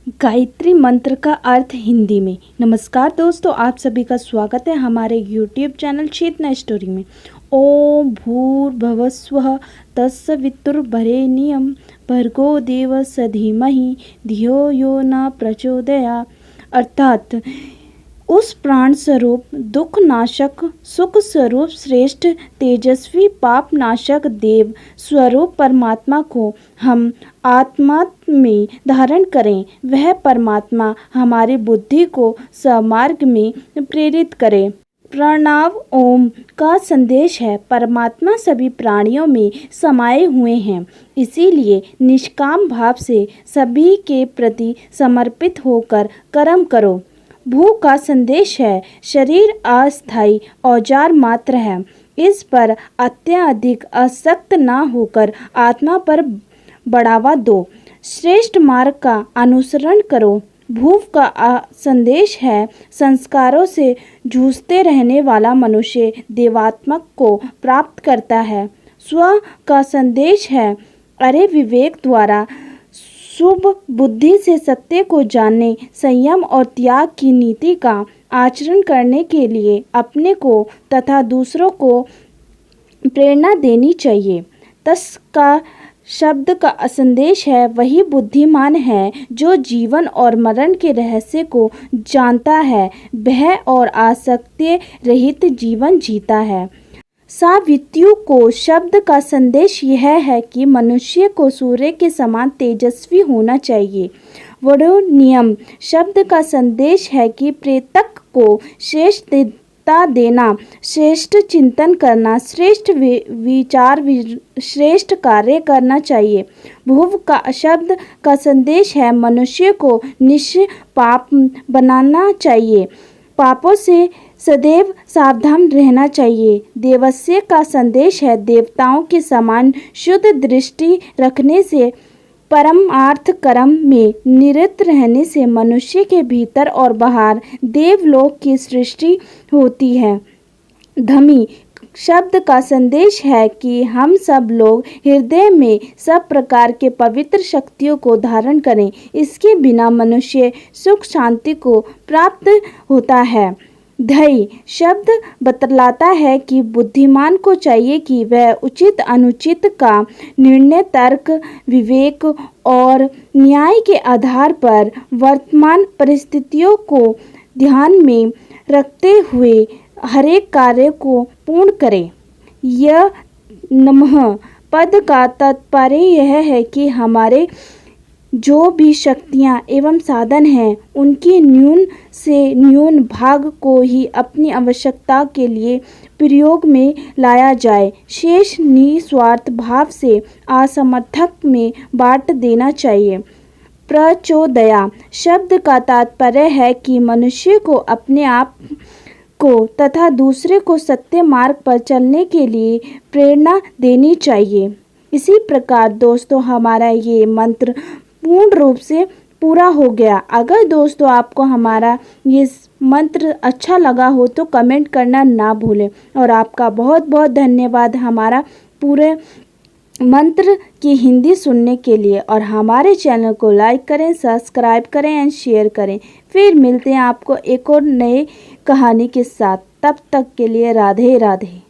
गायत्री मंत्र का अर्थ हिंदी में। नमस्कार दोस्तों, आप सभी का स्वागत है हमारे यूट्यूब चैनल चेतना स्टोरी में। ओम भूर्भुवस्वः तत्सवितुर्वरेण्यं भर्गो देवस्य धीमहि धियो यो न प्रचोदयात्। अर्थात उस प्राण स्वरूप, दुख नाशक, सुख स्वरूप, श्रेष्ठ, तेजस्वी, पाप नाशक देव स्वरूप परमात्मा को हम आत्मा में धारण करें। वह परमात्मा हमारी बुद्धि को सन्मार्ग में प्रेरित करे। प्रणव ओम का संदेश है, परमात्मा सभी प्राणियों में समाये हुए हैं, इसीलिए निष्काम भाव से सभी के प्रति समर्पित होकर कर्म करो। भू का संदेश है, शरीर अस्थायी औजार मात्र है, इस पर अत्यधिक आसक्त न होकर आत्मा पर बढ़ावा दो, श्रेष्ठ मार्ग का अनुसरण करो। भूव का संदेश है, संस्कारों से जूझते रहने वाला मनुष्य देवात्मक को प्राप्त करता है। स्व का संदेश है, अरे विवेक द्वारा शुभ बुद्धि से सत्य को जानने, संयम और त्याग की नीति का आचरण करने के लिए अपने को तथा दूसरों को प्रेरणा देनी चाहिए। तस् का शब्द का संदेश है, वही बुद्धिमान है जो जीवन और मरण के रहस्य को जानता है, भय और आसक्ति रहित जीवन जीता है। सावित्यु को शब्द का संदेश यह है कि मनुष्य को सूर्य के समान तेजस्वी होना चाहिए। वरुणियम शब्द का संदेश है कि प्रेतक को श्रेष्ठता देना, श्रेष्ठ चिंतन करना, श्रेष्ठ विचार, श्रेष्ठ कार्य करना चाहिए। भुव का शब्द का संदेश है, मनुष्य को निष्पाप बनाना चाहिए, पापों से सदैव सावधान रहना चाहिए। देवस्य का संदेश है, देवताओं के समान शुद्ध दृष्टि रखने से, परमार्थ कर्म में निरत रहने से मनुष्य के भीतर और बाहर देवलोक की सृष्टि होती है। धमी शब्द का संदेश है कि हम सब लोग हृदय में सब प्रकार के पवित्र शक्तियों को धारण करें, इसके बिना मनुष्य सुख शांति को प्राप्त होता है। धैर्य शब्द बतलाता है कि बुद्धिमान को चाहिए कि वह उचित अनुचित का निर्णय तर्क, विवेक और न्याय के आधार पर वर्तमान परिस्थितियों को ध्यान में रखते हुए हरेक कार्य को पूर्ण करे। यह नमः पद का तात्पर्य यह है कि हमारे जो भी शक्तियाँ एवं साधन हैं, उनकी न्यून से न्यून भाग को ही अपनी आवश्यकता के लिए प्रयोग में लाया जाए, शेष निस्वार्थ भाव से असमर्थक में बांट देना चाहिए। प्रचोदया शब्द का तात्पर्य है कि मनुष्य को अपने आप को तथा दूसरे को सत्य मार्ग पर चलने के लिए प्रेरणा देनी चाहिए। इसी प्रकार दोस्तों, हमारा ये मंत्र पूर्ण रूप से पूरा हो गया। अगर दोस्तों आपको हमारा ये मंत्र अच्छा लगा हो तो कमेंट करना ना भूलें, और आपका बहुत बहुत धन्यवाद हमारा पूरे मंत्र की हिंदी सुनने के लिए। और हमारे चैनल को लाइक करें, सब्सक्राइब करें एंड शेयर करें। फिर मिलते हैं आपको एक और नए कहानी के साथ। तब तक के लिए राधे राधे।